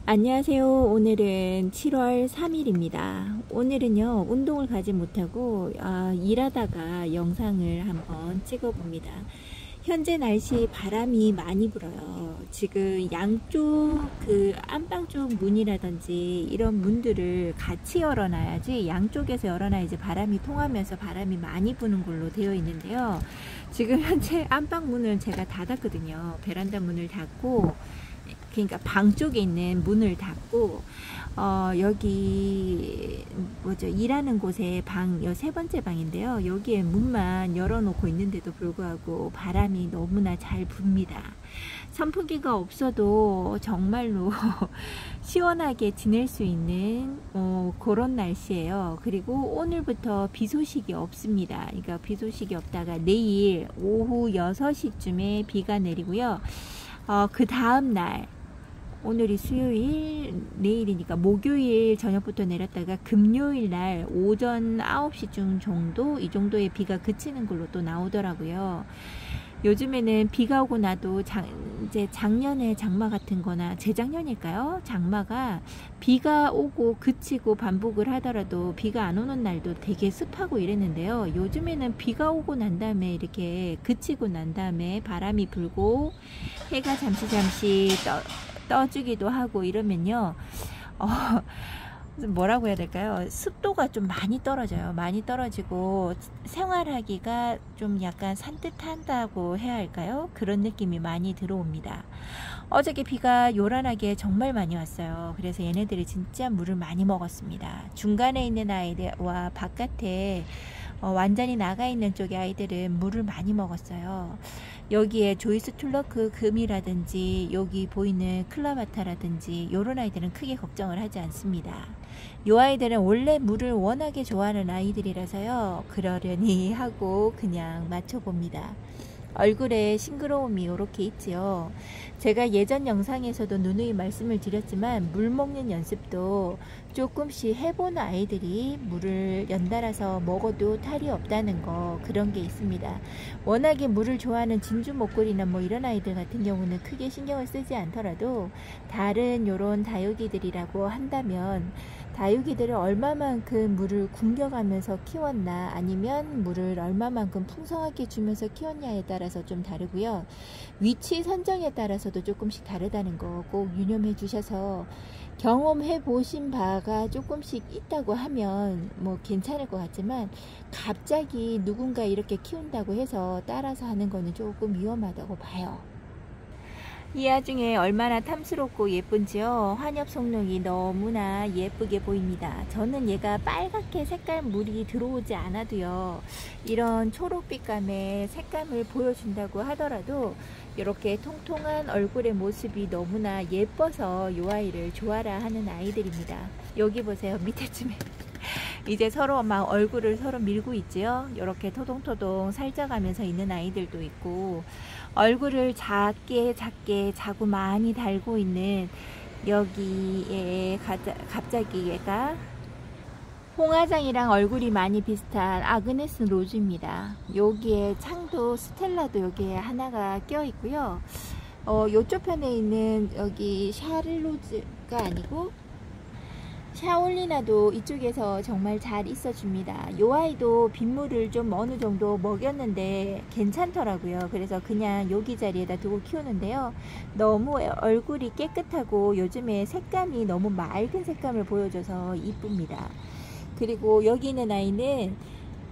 안녕하세요. 오늘은 7월 3일입니다. 오늘은요, 운동을 가지 못하고 일하다가 영상을 한번 찍어봅니다. 현재 날씨 바람이 많이 불어요. 지금 양쪽 안방 쪽 문이라든지 이런 문들을 같이 열어놔야지, 양쪽에서 열어놔야지 바람이 통하면서 바람이 많이 부는 걸로 되어 있는데요. 지금 현재 안방 문을 제가 닫았거든요. 베란다 문을 닫고, 그러니까 방 쪽에 있는 문을 닫고 여기 일하는 곳에 세 번째 방인데요. 여기에 문만 열어놓고 있는데도 불구하고 바람이 너무나 잘 붑니다. 선풍기가 없어도 정말로 시원하게 지낼 수 있는 그런 날씨예요. 그리고 오늘부터 비 소식이 없습니다. 그러니까 비 소식이 없다가 내일 오후 6시쯤에 비가 내리고요. 그 다음 날, 오늘이 수요일, 내일이니까 목요일 저녁부터 내렸다가 금요일 날 오전 9시쯤 정도, 이 정도의 비가 그치는 걸로 또 나오더라고요. 요즘에는 비가 오고 나도 이제 작년에 장마 같은 거나 재작년일까요? 장마가 비가 오고 그치고 반복을 하더라도 비가 안 오는 날도 되게 습하고 이랬는데요. 요즘에는 비가 오고 난 다음에 이렇게 그치고 난 다음에 바람이 불고 해가 잠시 떠주기도 하고 이러면요, 뭐라고 해야 될까요? 습도가 좀 많이 떨어져요. 많이 떨어지고 생활하기가 좀 약간 산뜻한다고 해야 할까요? 그런 느낌이 많이 들어옵니다. 어저께 비가 요란하게 정말 많이 왔어요. 그래서 얘네들이 진짜 물을 많이 먹었습니다. 중간에 있는 아이들과 바깥에 완전히 나가 있는 쪽의 아이들은 물을 많이 먹었어요. 여기에 조이스 툴러크 금이라든지 여기 보이는 클라바타라든지 요런 아이들은 크게 걱정을 하지 않습니다. 요 아이들은 원래 물을 워낙에 좋아하는 아이들이라서요, 그러려니 하고 그냥 맞춰봅니다. 얼굴에 싱그러움이 이렇게 있지요. 제가 예전 영상에서도 누누이 말씀을 드렸지만 물 먹는 연습도 조금씩 해보는 아이들이 물을 연달아서 먹어도 탈이 없다는 거, 그런 게 있습니다. 워낙에 물을 좋아하는 진주 목걸이나 뭐 이런 아이들 같은 경우는 크게 신경을 쓰지 않더라도 다른 요런 다육이들이라고 한다면 다육이들을 얼마만큼 물을 굶겨가면서 키웠나, 아니면 물을 얼마만큼 풍성하게 주면서 키웠냐에 따라서 좀 다르고요. 위치 선정에 따라서도 조금씩 다르다는 거 꼭 유념해 주셔서, 경험해 보신 바가 조금씩 있다고 하면 뭐 괜찮을 것 같지만, 갑자기 누군가 이렇게 키운다고 해서 따라서 하는 거는 조금 위험하다고 봐요. 이 와중에 얼마나 탐스럽고 예쁜지요. 환엽 속록이 너무나 예쁘게 보입니다. 저는 얘가 빨갛게 색깔 물이 들어오지 않아도요, 이런 초록빛감의 색감을 보여준다고 하더라도 이렇게 통통한 얼굴의 모습이 너무나 예뻐서 이 아이를 좋아라 하는 아이들입니다. 여기 보세요. 밑에쯤에 이제 서로 막 얼굴을 서로 밀고 있지요. 이렇게 토동토동 살쪄가면서 있는 아이들도 있고, 얼굴을 작게 자꾸 많이 달고 있는, 여기에 갑자기 얘가 홍화장이랑 얼굴이 많이 비슷한 아그네스 로즈입니다. 여기에 창도 스텔라도 여기에 하나가 껴 있고요. 요쪽 편에 있는 여기 샤를로즈가 아니고 샤올리나도 이쪽에서 정말 잘 있어줍니다. 요 아이도 빗물을 좀 어느 정도 먹였는데 괜찮더라고요. 그래서 그냥 여기 자리에다 두고 키우는데요, 너무 얼굴이 깨끗하고 요즘에 색감이 너무 맑은 색감을 보여줘서 이쁩니다. 그리고 여기 있는 아이는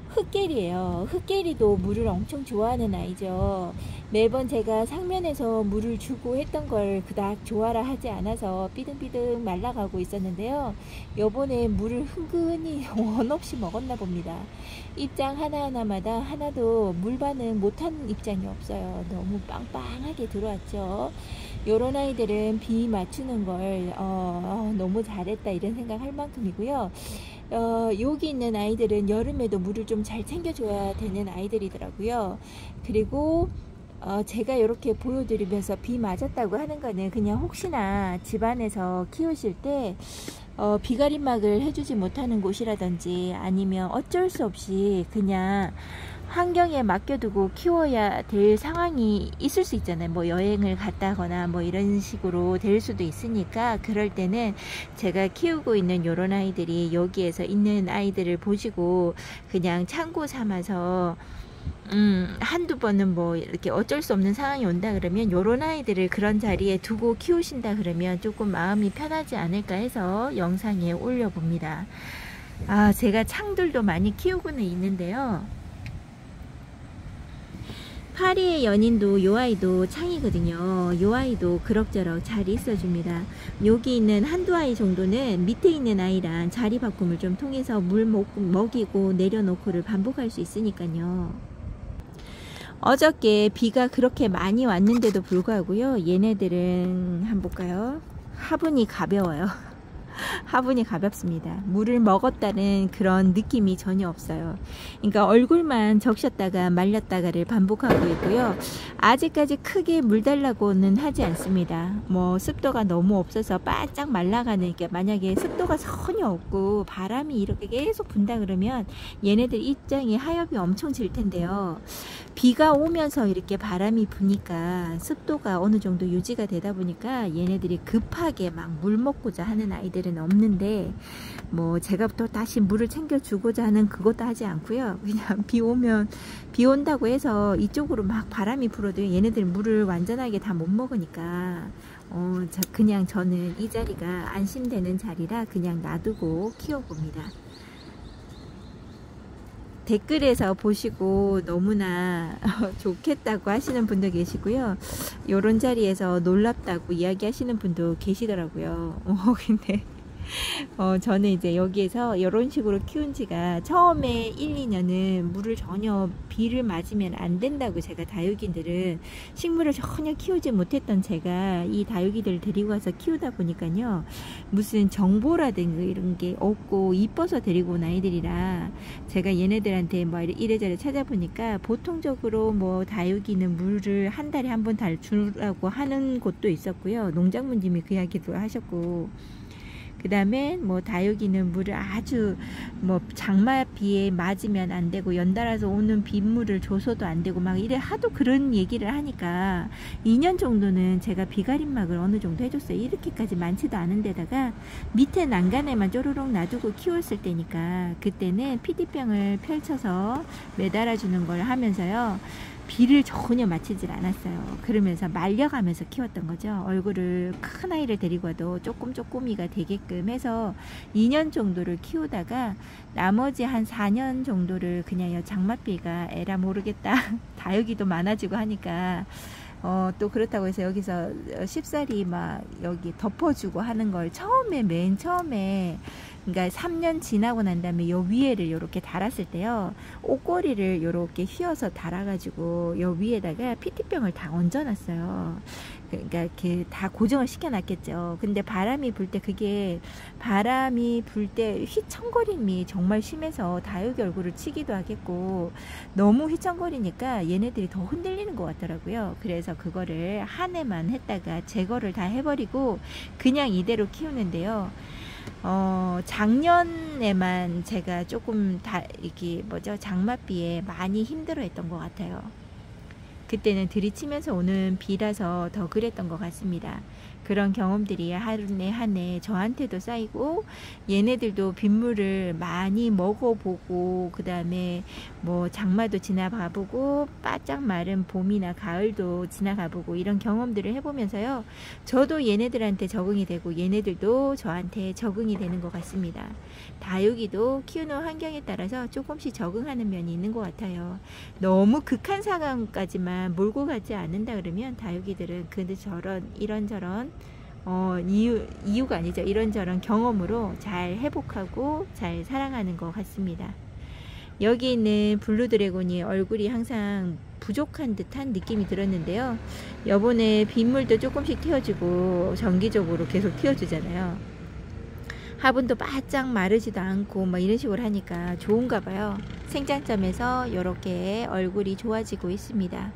흑개리예요. 흑개리도 물을 엄청 좋아하는 아이죠. 매번 제가 상면에서 물을 주고 했던 걸 그닥 좋아라 하지 않아서 삐등삐등 말라가고 있었는데요, 요번에 물을 은근히 원 없이 먹었나 봅니다. 입장 하나하나마다 하나도 물 반응 못하는 입장이 없어요. 너무 빵빵하게 들어왔죠. 요런 아이들은 비 맞추는 걸 너무 잘했다 이런 생각 할 만큼이고요. 여기 있는 아이들은 여름에도 물을 좀 잘 챙겨줘야 되는 아이들이더라고요. 그리고 제가 이렇게 보여드리면서 비 맞았다고 하는 거는 그냥 혹시나 집안에서 키우실 때 비가림막을 해주지 못하는 곳이라든지, 아니면 어쩔 수 없이 그냥 환경에 맡겨두고 키워야 될 상황이 있을 수 있잖아요. 뭐 여행을 갔다거나 뭐 이런 식으로 될 수도 있으니까, 그럴 때는 제가 키우고 있는 요런 아이들이 여기에서 있는 아이들을 보시고 그냥 참고 삼아서 한두 번은 뭐 이렇게 어쩔 수 없는 상황이 온다 그러면 요런 아이들을 그런 자리에 두고 키우신다 그러면 조금 마음이 편하지 않을까 해서 영상에 올려봅니다. 제가 창들도 많이 키우고는 있는데요. 파리의 연인도 요 아이도 창이거든요. 요 아이도 그럭저럭 잘 있어줍니다. 여기 있는 한두 아이 정도는 밑에 있는 아이랑 자리 바꿈을 좀 통해서 물 먹이고 내려놓고를 반복할 수 있으니까요. 어저께 비가 그렇게 많이 왔는데도 불구하고요, 얘네들은 한번 볼까요? 화분이 가벼워요. 화분이 가볍습니다. 물을 먹었다는 그런 느낌이 전혀 없어요. 그러니까 얼굴만 적셨다가 말렸다가를 반복하고 있고요. 아직까지 크게 물 달라고는 하지 않습니다. 뭐 습도가 너무 없어서 바짝 말라가는, 게 만약에 습도가 전혀 없고 바람이 이렇게 계속 분다 그러면 얘네들 입장이 하엽이 엄청 질 텐데요. 비가 오면서 이렇게 바람이 부니까 습도가 어느 정도 유지가 되다 보니까 얘네들이 급하게 막 물 먹고자 하는 아이들은 없는데, 뭐 제가 또 다시 물을 챙겨주고자 하는 그것도 하지 않고요. 그냥 비 온다고 해서 이쪽으로 막 바람이 불어도 얘네들 물을 완전하게 다 못 먹으니까 그냥 저는 이 자리가 안심되는 자리라 그냥 놔두고 키워봅니다. 댓글에서 보시고 너무나 좋겠다고 하시는 분도 계시고요. 요런 자리에서 놀랍다고 이야기하시는 분도 계시더라고요. 근데 저는 이제 여기에서 이런 식으로 키운 지가 처음에 1, 2년은 물을 전혀 비를 맞으면 안 된다고, 제가 다육이들은 식물을 전혀 키우지 못했던 제가 이 다육이들을 데리고 와서 키우다 보니까요, 무슨 정보라든가 이런 게 없고 이뻐서 데리고 온 아이들이라 제가 얘네들한테 뭐 이래저래 찾아보니까 보통적으로 뭐 다육이는 물을 한 달에 한 번 달 주라고 하는 곳도 있었고요. 농장부님이 그 이야기도 하셨고, 그 다음에 뭐 다육이는 물을 아주 뭐 장마비에 맞으면 안 되고 연달아서 오는 빗물을 줘서도 안 되고 막 이래 하도 그런 얘기를 하니까 2년 정도는 제가 비가림막을 어느 정도 해줬어요. 이렇게까지 많지도 않은 데다가 밑에 난간에만 쪼르륵 놔두고 키웠을 때니까 그때는 피디병을 펼쳐서 매달아 주는 걸 하면서요, 비를 전혀 맞히질 않았어요. 그러면서 말려가면서 키웠던 거죠. 얼굴을 큰 아이를 데리고 와도 쪼꼬미가 되게끔 해서 2년 정도를 키우다가 나머지 한 4년 정도를 그냥 장맛비가 에라 모르겠다 다육이도 많아지고 하니까 또 그렇다고 해서 여기서 쉽사리 막 여기 덮어주고 하는 걸 맨 처음에 그러니까 3년 지나고 난 다음에 요 위에를 요렇게 달았을 때요, 옷걸이를 요렇게 휘어서 달아가지고 요 위에다가 피티병을 다 얹어놨어요. 그러니까 이렇게 다 고정을 시켜놨겠죠. 근데 바람이 불 때 휘청거림이 정말 심해서 다육이 얼굴을 치기도 하겠고, 너무 휘청거리니까 얘네들이 더 흔들리는 것 같더라고요. 그래서 그거를 한 해만 했다가 제거를 다 해버리고 그냥 이대로 키우는데요. 작년에만 제가 조금 이렇게 장맛비에 많이 힘들어 했던 것 같아요. 그때는 들이치면서 오는 비라서 더 그랬던 것 같습니다. 그런 경험들이 하루에 한 해 저한테도 쌓이고, 얘네들도 빗물을 많이 먹어보고, 그 다음에 뭐 장마도 지나가보고 바짝 마른 봄이나 가을도 지나가보고, 이런 경험들을 해보면서요, 저도 얘네들한테 적응이 되고 얘네들도 저한테 적응이 되는 것 같습니다. 다육이도 키우는 환경에 따라서 조금씩 적응하는 면이 있는 것 같아요. 너무 극한 상황까지만 몰고 가지 않는다 그러면 다육이들은 이런저런 이유가 아니죠. 이런저런 경험으로 잘 회복하고 잘 살아가는 것 같습니다. 여기 있는 블루드래곤이 얼굴이 항상 부족한 듯한 느낌이 들었는데요. 요번에 빗물도 조금씩 튀어주고 정기적으로 계속 튀어주잖아요. 화분도 바짝 마르지도 않고 뭐 이런 식으로 하니까 좋은가 봐요. 생장점에서 이렇게 얼굴이 좋아지고 있습니다.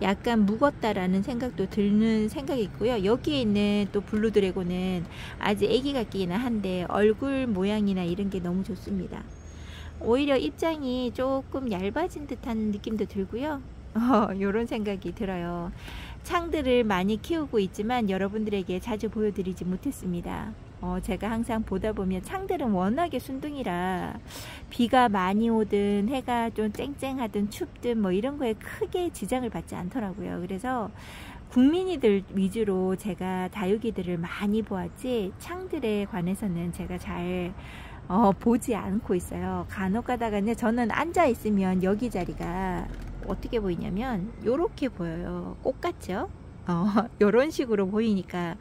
약간 묵었다라는 생각도 드는 생각이 있고요. 여기에 있는 또 블루드래곤은 아직 애기 같기는 한데 얼굴 모양이나 이런 게 너무 좋습니다. 오히려 입장이 조금 얇아진 듯한 느낌도 들고요. 요런 생각이 들어요. 창들을 많이 키우고 있지만 여러분들에게 자주 보여드리지 못했습니다. 제가 항상 보다 보면 창들은 워낙에 순둥이라 비가 많이 오든 해가 좀 쨍쨍하든 춥든 뭐 이런 거에 크게 지장을 받지 않더라고요. 그래서 국민이들 위주로 제가 다육이들을 많이 보았지 창들에 관해서는 제가 잘 보지 않고 있어요. 간혹 가다가 저는 앉아 있으면 여기 자리가 어떻게 보이냐면 요렇게 보여요. 꽃 같죠? 요런 식으로 보이니까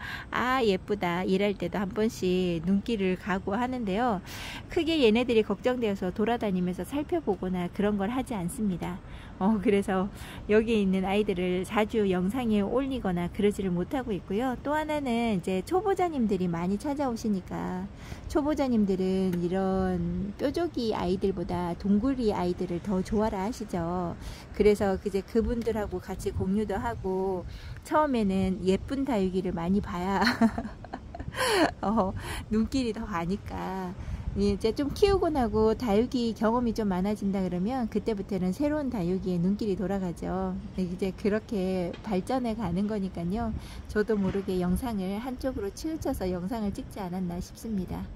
예쁘다, 일할 때도 한 번씩 눈길을 가고 하는데요. 크게 얘네들이 걱정되어서 돌아다니면서 살펴보거나 그런 걸 하지 않습니다. 그래서 여기 있는 아이들을 자주 영상에 올리거나 그러지를 못하고 있고요. 또 하나는 이제 초보자님들이 많이 찾아오시니까 초보자님들은 이런 뾰족이 아이들보다 동굴이 아이들을 더 좋아라 하시죠. 그래서 이제 그분들하고 같이 공유도 하고 처음에는 예쁜 다육이를 많이 봐야 눈길이 더 가니까 이제 좀 키우고 나고 다육이 경험이 좀 많아진다 그러면 그때부터는 새로운 다육이에 눈길이 돌아가죠. 이제 그렇게 발전해 가는 거니까요. 저도 모르게 영상을 한쪽으로 치우쳐서 영상을 찍지 않았나 싶습니다.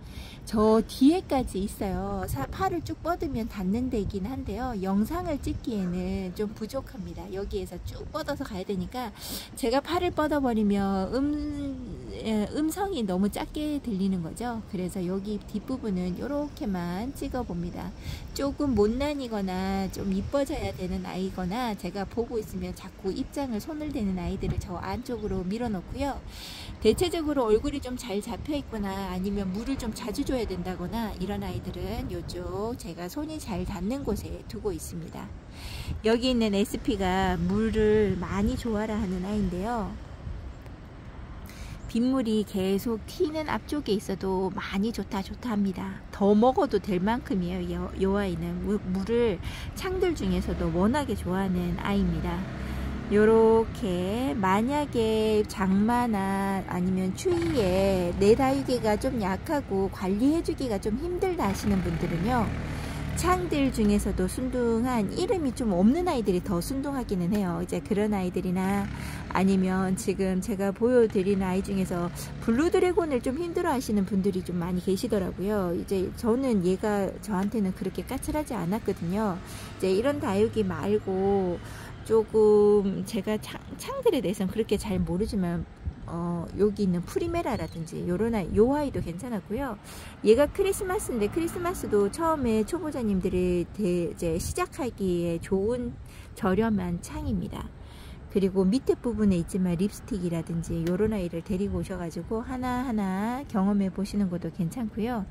저 뒤에까지 있어요. 팔을 쭉 뻗으면 닿는 데이긴 한데요. 영상을 찍기에는 좀 부족합니다. 여기에서 쭉 뻗어서 가야 되니까 제가 팔을 뻗어버리면 음성이 너무 작게 들리는 거죠. 그래서 여기 뒷부분은 이렇게만 찍어 봅니다. 조금 못난이거나 좀 이뻐져야 되는 아이거나 제가 보고 있으면 자꾸 입장을 손을 대는 아이들을 저 안쪽으로 밀어 넣고요. 대체적으로 얼굴이 좀 잘 잡혀 있거나 아니면 물을 좀 자주 줘야 된다거나 이런 아이들은 이쪽 제가 손이 잘 닿는 곳에 두고 있습니다. 여기 있는 SP가 물을 많이 줘라 하는 아이인데요. 빗물이 계속 튀는 앞쪽에 있어도 많이 좋다 합니다. 더 먹어도 될 만큼이에요. 요 아이는 물을 창들 중에서도 워낙에 좋아하는 아이입니다. 요렇게 만약에 장마나 아니면 추위에 내 다육이가 좀 약하고 관리해주기가 좀 힘들다 하시는 분들은요, 창들 중에서도 순둥한 이름이 좀 없는 아이들이 더 순둥하기는 해요. 이제 그런 아이들이나 아니면 지금 제가 보여드리는 아이 중에서 블루 드래곤을 좀 힘들어 하시는 분들이 좀 많이 계시더라고요. 이제 저는 얘가 저한테는 그렇게 까칠하지 않았거든요. 이제 이런 다육이 말고 조금 제가 창들에 대해서는 그렇게 잘 모르지만 여기 있는 프리메라라든지 요런 아이, 요 아이도 괜찮았고요. 얘가 크리스마스인데 크리스마스도 처음에 초보자님들이 이제 시작하기에 좋은 저렴한 창입니다. 그리고 밑에 부분에 있지만 립스틱이라든지 요런 아이를 데리고 오셔가지고 하나하나 경험해 보시는 것도 괜찮고요.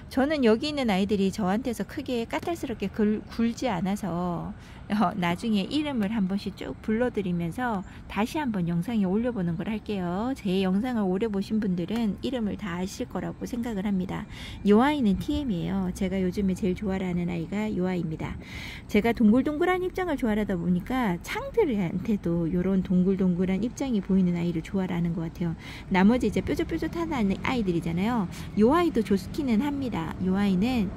저는 여기 있는 아이들이 저한테서 크게 까탈스럽게 굴지 않아서 나중에 이름을 한 번씩 쭉 불러드리면서 다시 한번 영상에 올려보는 걸 할게요. 제 영상을 오래 보신 분들은 이름을 다 아실 거라고 생각을 합니다. 이 아이는 TM이에요. 제가 요즘에 제일 좋아하는 아이가 이 아이입니다. 제가 동글동글한 입장을 좋아하다 보니까 창들한테도 이런 동글동글한 입장이 보이는 아이를 좋아하는 것 같아요. 나머지 이제 뾰족뾰족한 아이들이잖아요. 이 아이도 좋기는 합니다. 이 아이는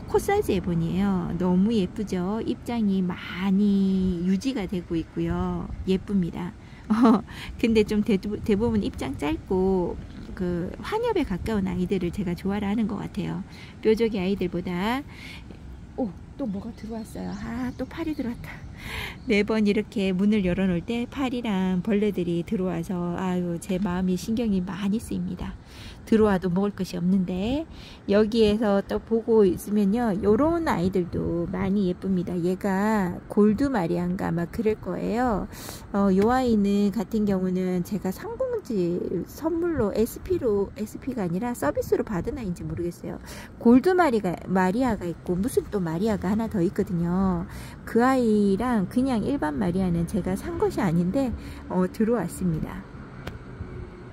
코사지 에본이에요. 너무 예쁘죠. 입장이 많이 유지가 되고 있고요. 예쁩니다. 근데 좀 대부분 입장 짧고 그 환엽에 가까운 아이들을 제가 좋아하는 것 같아요. 뾰족이 아이들보다. 또 뭐가 들어왔어요. 또 팔이 들어왔다. 매번 이렇게 문을 열어놓을 때 팔이랑 벌레들이 들어와서 제 마음이 신경이 많이 쓰입니다. 들어와도 먹을 것이 없는데 여기에서 또 보고 있으면요, 요런 아이들도 많이 예쁩니다. 얘가 골드 마리안가 아마 그럴 거예요. 요 아이는 같은 경우는 제가 상봉지 선물로 SP가 아니라 서비스로 받은 아이인지 모르겠어요. 골드 마리아가 있고 무슨 또 마리아가 하나 더 있거든요. 그 아이랑 그냥 일반 마리아는 제가 산 것이 아닌데 들어왔습니다.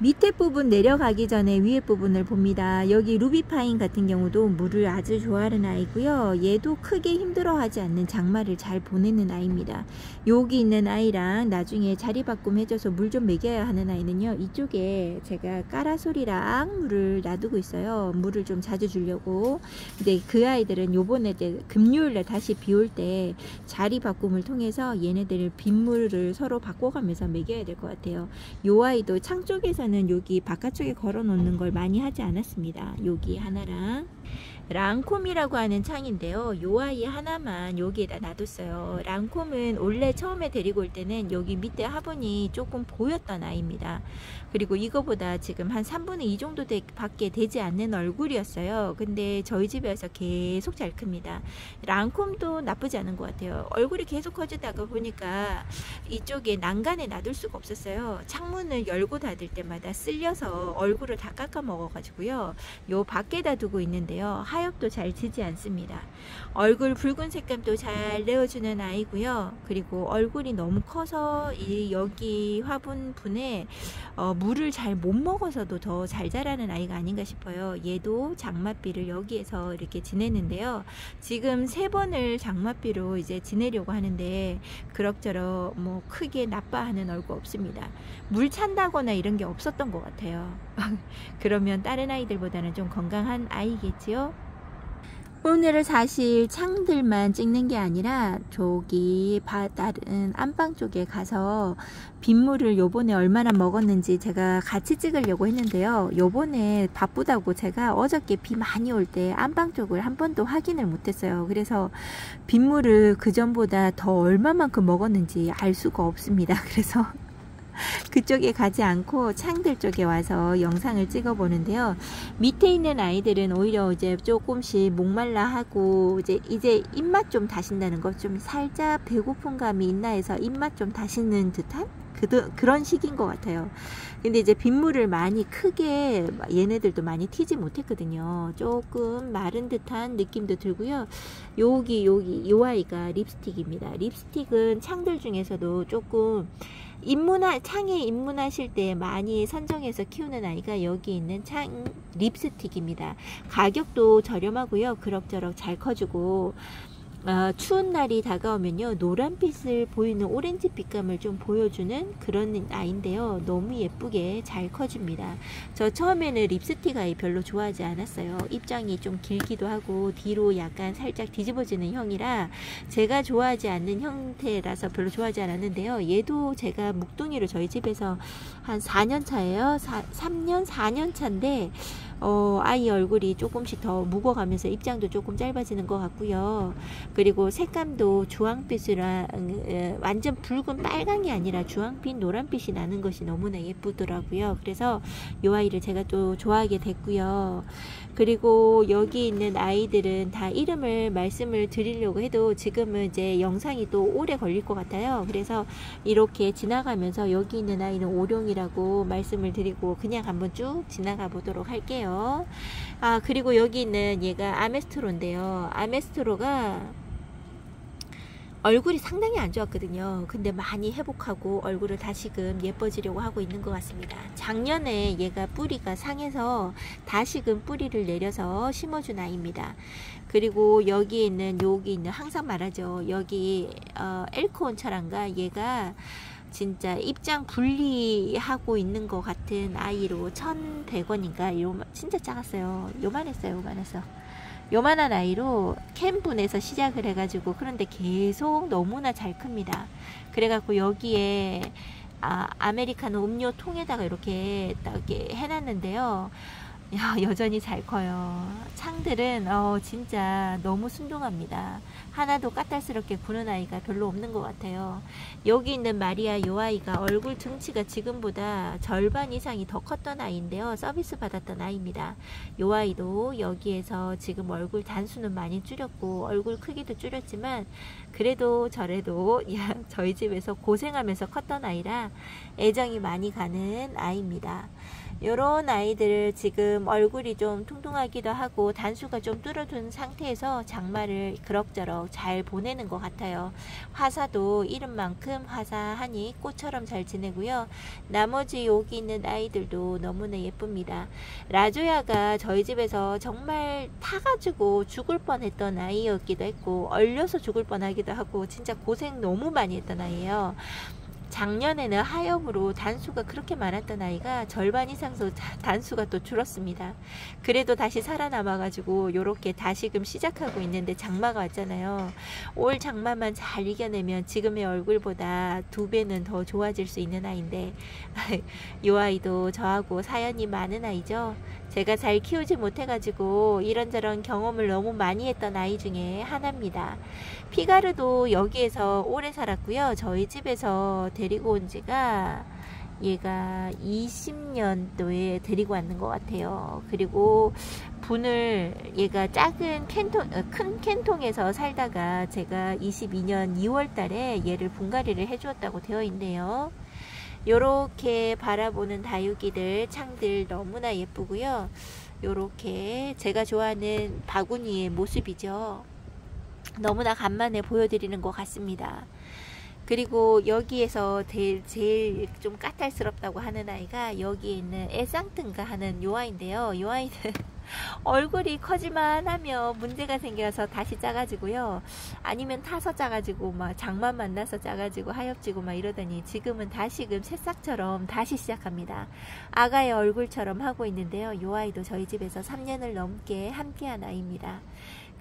밑에 부분 내려가기 전에 위에 부분을 봅니다. 여기 루비파인 같은 경우도 물을 아주 좋아하는 아이고요. 얘도 크게 힘들어하지 않는 장마를 잘 보내는 아이입니다. 여기 있는 아이랑 나중에 자리 바꿈 해줘서 물 좀 먹여야 하는 아이는요, 이쪽에 제가 까라솔이랑 물을 놔두고 있어요. 물을 좀 자주 주려고. 근데 그 아이들은 요번에 이제 금요일날 다시 비 올 때 자리 바꿈을 통해서 얘네들 빗물을 서로 바꿔가면서 먹여야 될 것 같아요. 요 아이도 창 쪽에서는 여기 바깥쪽에 걸어 놓는 걸 많이 하지 않았습니다. 여기 하나랑 랑콤이라고 하는 창인데요, 요 아이 하나만 여기에다 놔뒀어요. 랑콤은 원래 처음에 데리고 올 때는 여기 밑에 화분이 조금 보였던 아이입니다. 그리고 이거보다 지금 한 3분의 2 정도 밖에 되지 않는 얼굴이었어요. 근데 저희 집에서 계속 잘 큽니다. 랑콤도 나쁘지 않은 것 같아요. 얼굴이 계속 커지다가 보니까 이쪽에 난간에 놔둘 수가 없었어요. 창문을 열고 닫을 때마다 쓸려서 얼굴을 다 깎아 먹어 가지고요, 요 밖에다 두고 있는데요, 하엽도 잘 지지 않습니다. 얼굴 붉은 색감도 잘 내어주는 아이고요. 그리고 얼굴이 너무 커서 여기 화분분에 물을 잘 못 먹어서도 더 잘 자라는 아이가 아닌가 싶어요. 얘도 장맛비를 여기에서 이렇게 지내는데요, 지금 3번을 장맛비로 이제 지내려고 하는데 그럭저럭 뭐 크게 나빠하는 얼굴 없습니다. 물 찬다거나 이런 게 없었던 것 같아요. 그러면 다른 아이들보다는 좀 건강한 아이겠지요. 오늘은 사실 창들만 찍는 게 아니라 저기 다른 안방 쪽에 가서 빗물을 요번에 얼마나 먹었는지 제가 같이 찍으려고 했는데요, 요번에 바쁘다고 제가 어저께 비 많이 올 때 안방 쪽을 한 번도 확인을 못했어요. 그래서 빗물을 그 전보다 더 얼마만큼 먹었는지 알 수가 없습니다. 그래서 그쪽에 가지 않고 창들 쪽에 와서 영상을 찍어 보는데요, 밑에 있는 아이들은 오히려 이제 조금씩 목말라 하고 이제 입맛 좀 다신다는 거, 좀 살짝 배고픈 감이 있나 해서 입맛 좀 다시는 듯한 그런 시기인 것 같아요. 근데 이제 빗물을 많이 크게 얘네들도 많이 튀지 못했거든요. 조금 마른 듯한 느낌도 들고요. 요 아이가 립스틱입니다. 립스틱은 창들 중에서도 조금 창에 입문하실 때 많이 선정해서 키우는 아이가 여기 있는 창 립스틱입니다. 가격도 저렴하고요, 그럭저럭 잘 커주고, 추운 날이 다가오면요, 노란빛을 보이는 오렌지 빛감을 좀 보여주는 그런 아이인데요, 너무 예쁘게 잘 커줍니다. 저 처음에는 립스틱 아이 별로 좋아하지 않았어요. 입장이 좀 길기도 하고 뒤로 약간 살짝 뒤집어지는 형이라 제가 좋아하지 않는 형태라서 별로 좋아하지 않았는데요, 얘도 제가 묵둥이를 저희 집에서 한 4년 차예요. 3년 4년 차인데 아이 얼굴이 조금씩 더 묵어가면서 입장도 조금 짧아지는 것 같고요. 그리고 색감도 주황빛으로 완전 붉은 빨강이 아니라 주황빛 노란빛이 나는 것이 너무나 예쁘더라고요. 그래서 이 아이를 제가 또 좋아하게 됐고요. 그리고 여기 있는 아이들은 다 이름을 말씀을 드리려고 해도 지금은 이제 영상이 또 오래 걸릴 것 같아요. 그래서 이렇게 지나가면서 여기 있는 아이는 오룡이라고 말씀을 드리고 그냥 한번 쭉 지나가 보도록 할게요. 그리고 여기 있는 얘가 아메스트로인데요, 아메스트로가 얼굴이 상당히 안 좋았거든요. 근데 많이 회복하고 얼굴을 다시금 예뻐지려고 하고 있는 것 같습니다. 작년에 얘가 뿌리가 상해서 다시금 뿌리를 내려서 심어준 아이입니다. 그리고 여기 있는 항상 말하죠, 여기 엘코온 철안가, 얘가 진짜 입장 분리하고 있는 것 같은 아이로 1,100원인가 진짜 작았어요. 요만했어요. 요만한 아이로 캠분에서 시작을 해가지고, 그런데 계속 너무나 잘 큽니다. 그래갖고 여기에 아메리카노 음료 통에다가 이렇게 해놨는데요, 여전히 잘 커요. 창들은 진짜 너무 순둥합니다. 하나도 까탈스럽게 구는 아이가 별로 없는 것 같아요. 여기 있는 마리아, 요 아이가 얼굴 등치가 지금보다 절반 이상이 더 컸던 아이인데요, 서비스 받았던 아이입니다. 요 아이도 여기에서 지금 얼굴 단수는 많이 줄였고 얼굴 크기도 줄였지만 그래도 저래도 저희 집에서 고생하면서 컸던 아이라 애정이 많이 가는 아이입니다. 요런 아이들 지금 얼굴이 좀 퉁퉁하기도 하고 단수가 좀 뚫어둔 상태에서 장마를 그럭저럭 잘 보내는 것 같아요. 화사도 이름만큼 화사하니 꽃처럼 잘 지내고요. 나머지 여기 있는 아이들도 너무나 예쁩니다. 라조야가 저희 집에서 정말 타가지고 죽을 뻔했던 아이였기도 했고 얼려서 죽을 뻔하기도 하고 진짜 고생 너무 많이 했던 아이예요. 작년에는 하염으로 단수가 그렇게 많았던 아이가 절반 이상 단수가 또 줄었습니다. 그래도 다시 살아남아 가지고 요렇게 다시금 시작하고 있는데 장마가 왔잖아요. 올 장마만 잘 이겨내면 지금의 얼굴보다 2배는 더 좋아질 수 있는 아이인데 이 아이도 저하고 사연이 많은 아이죠. 제가 잘 키우지 못해가지고 이런저런 경험을 너무 많이 했던 아이 중에 하나입니다. 피가르도 여기에서 오래 살았고요. 저희 집에서 데리고 온 지가 얘가 20년도에 데리고 왔는 것 같아요. 그리고 분을 얘가 작은 캔통, 큰 캔통에서 살다가 제가 22년 2월 달에 얘를 분갈이를 해주었다고 되어 있네요. 요렇게 바라보는 다육이들 창들 너무나 예쁘고요. 요렇게 제가 좋아하는 바구니의 모습이죠. 너무나 간만에 보여드리는 것 같습니다. 그리고 여기에서 제일 좀 까탈스럽다고 하는 아이가 여기에 있는 에상튼가 하는 요 아이인데요. 요 아이는 얼굴이 커지만 하면 문제가 생겨서 다시 작아지고요. 아니면 타서 작아지고 막 장만 만나서 작아지고 하엽지고 막 이러더니 지금은 다시금 새싹처럼 다시 시작합니다. 아가의 얼굴처럼 하고 있는데요. 요 아이도 저희 집에서 3년을 넘게 함께한 아이입니다.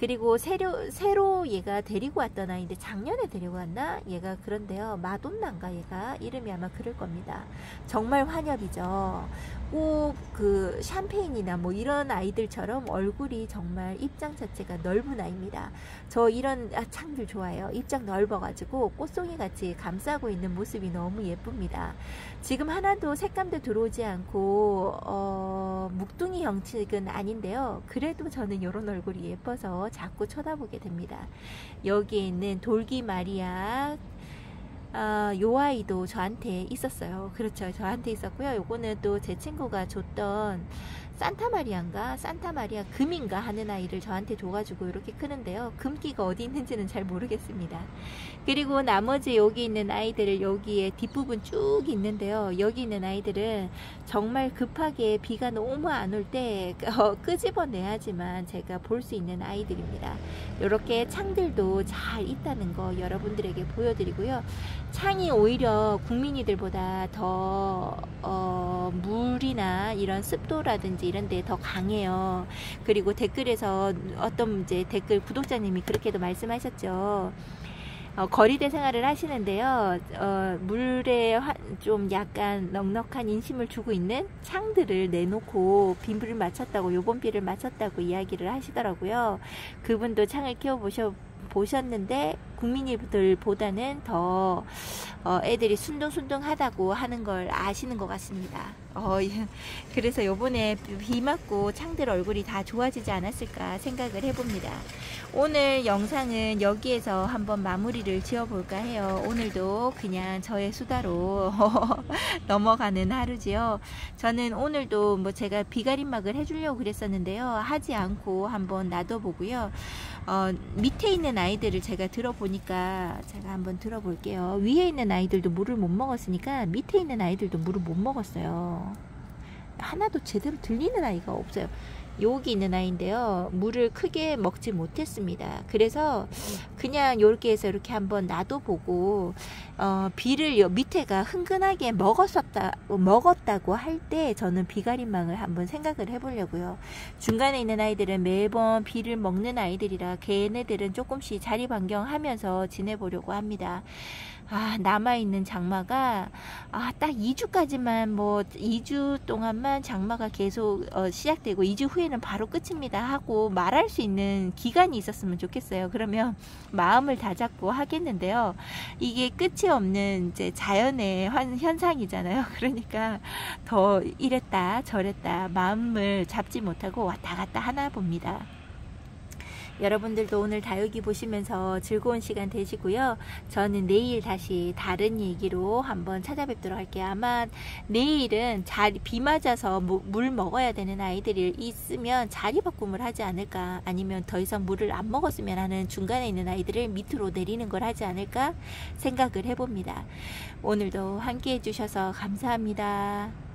그리고 새로 얘가 데리고 왔던 아이인데 작년에 데리고 왔나? 얘가 그런데요. 마돈나인가 얘가? 이름이 아마 그럴 겁니다. 정말 환엽이죠. 꼭 그 샴페인이나 뭐 이런 아이들처럼 얼굴이 정말 입장 자체가 넓은 아이입니다. 저 이런 창들 좋아해요. 입장 넓어가지고 꽃송이 같이 감싸고 있는 모습이 너무 예쁩니다. 지금 하나도 색감도 들어오지 않고 묵둥이 형식은 아닌데요. 그래도 저는 이런 얼굴이 예뻐서 자꾸 쳐다보게 됩니다. 여기에 있는 돌기 마리아 요 아이도 저한테 있었어요. 그렇죠. 저한테 있었고요. 요거는 또 제 친구가 줬던 산타마리아인가 산타마리아 금인가 하는 아이를 저한테 줘가지고 이렇게 크는데요. 금기가 어디 있는지는 잘 모르겠습니다. 그리고 나머지 여기 있는 아이들을 여기에 뒷부분 쭉 있는데요. 여기 있는 아이들은 정말 급하게 비가 너무 안 올 때 끄집어내야지만 제가 볼 수 있는 아이들입니다. 이렇게 창들도 잘 있다는 거 여러분들에게 보여드리고요. 창이 오히려 국민이들보다 더 물이나 이런 습도라든지 이런 데 더 강해요. 그리고 댓글에서 어떤 이제 댓글 구독자님이 그렇게도 말씀하셨죠. 거리대 생활을 하시는데요. 물에 좀 약간 넉넉한 인심을 주고 있는 창들을 내놓고 비를 맞췄다고, 요번 비를 맞췄다고 이야기를 하시더라고요. 그분도 창을 보셨는데 국민이들보다는 더 애들이 순둥순둥하다고 하는 걸 아시는 것 같습니다. 그래서 요번에 비 맞고 창들 얼굴이 다 좋아지지 않았을까 생각을 해봅니다. 오늘 영상은 여기에서 한번 마무리를 지어볼까 해요. 오늘도 그냥 저의 수다로 넘어가는 하루지요. 저는 오늘도 뭐 제가 비가림막을 해주려고 그랬었는데요. 하지 않고 한번 놔둬보고요. 밑에 있는 아이들을 제가 들어보니까 제가 한번 들어볼게요. 위에 있는 아이들도 물을 못 먹었으니까 밑에 있는 아이들도 물을 못 먹었어요. 하나도 제대로 들리는 아이가 없어요. 여기 있는 아이인데요. 물을 크게 먹지 못했습니다. 그래서 그냥 이렇게 해서 이렇게 한번 놔둬보고 비를 밑에가 흥건하게 먹었다고 할 때 저는 비가림망을 한번 생각을 해보려고요. 중간에 있는 아이들은 매번 비를 먹는 아이들이라 걔네들은 조금씩 자리 변경하면서 지내보려고 합니다. 남아있는 장마가 딱 2주까지만 뭐 2주 동안만 장마가 계속 시작되고 2주 후에는 바로 끝입니다 하고 말할 수 있는 기간이 있었으면 좋겠어요. 그러면 마음을 다잡고 하겠는데요. 이게 끝이 없는 이제 자연의 현상이잖아요. 그러니까 더 이랬다 저랬다 마음을 잡지 못하고 왔다 갔다 하나 봅니다. 여러분들도 오늘 다육이 보시면서 즐거운 시간 되시고요. 저는 내일 다시 다른 얘기로 한번 찾아뵙도록 할게요. 아마 내일은 비 맞아서 물 먹어야 되는 아이들이 있으면 자리 바꿈을 하지 않을까, 아니면 더 이상 물을 안 먹었으면 하는 중간에 있는 아이들을 밑으로 내리는 걸 하지 않을까 생각을 해봅니다. 오늘도 함께 해주셔서 감사합니다.